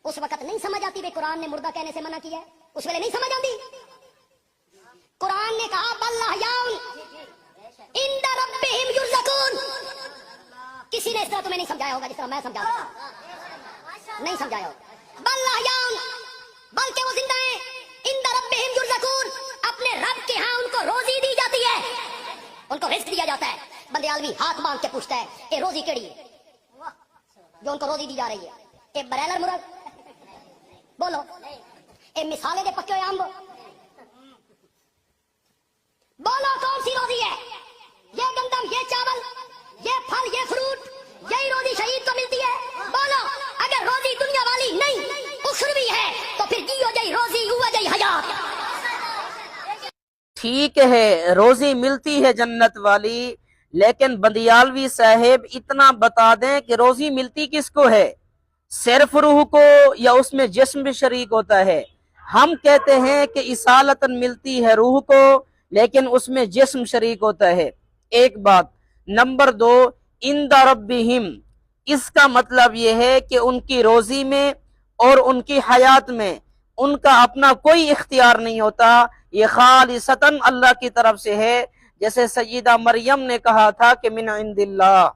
اس وقت نہیں سمجھ آتی بھئی قرآن نے مردہ کہنے سے منع کیا ہے، اس ویلے نہیں سمجھ آتی۔ قرآن نے کہا بل احیاء عند ربہم یرزقون، کسی نے اس طرح تمہیں نہیں سمجھایا ہوگا جس طرح میں سمجھا رہا ہوں، نہیں سمجھایا ہوگا۔ بل احیاء، بلکہ وہ زندہ ہیں، عند ربہم یرزقون، اپنے رب کے ہاں ان کو روزی دی جاتی ہے، ان کو رزق دیا جاتا ہے۔ بندیالوی ہاتھ باندھ کے پوچھتا ہے یہ روزی کیڑی ہے جو ان کو روزی دی جا رہی ہے؟ یہ برائلر مرغ بولو، یہ مثالے دے پکے ہوئے امب بولو، کون سی روزی ہے؟ یہ گندم، یہ چاول، یہ پھل، یہ فروٹ، یہی روزی شہید کو ملتی ہے؟ بولو، اگر روزی دنیا والی نہیں اخروی ہے تو پھر جیو جئی روزی ہوا جئی حیات۔ ٹھیک ہے روزی ملتی ہے جنت والی، لیکن بندیالوی صاحب اتنا بتا دیں کہ روزی ملتی کس کو ہے؟ صرف روح کو یا اس میں جسم بھی شریک ہوتا ہے؟ ہم کہتے ہیں کہ اصالتاً ملتی ہے روح کو لیکن اس میں جسم شریک ہوتا ہے، ایک بات۔ نمبر دو، عند ربہم، اس کا مطلب یہ ہے کہ ان کی روزی میں اور ان کی حیات میں ان کا اپنا کوئی اختیار نہیں ہوتا، یہ خالصتاً اللہ کی طرف سے ہے، جیسے سیدہ مریم نے کہا تھا کہ من عند اللہ۔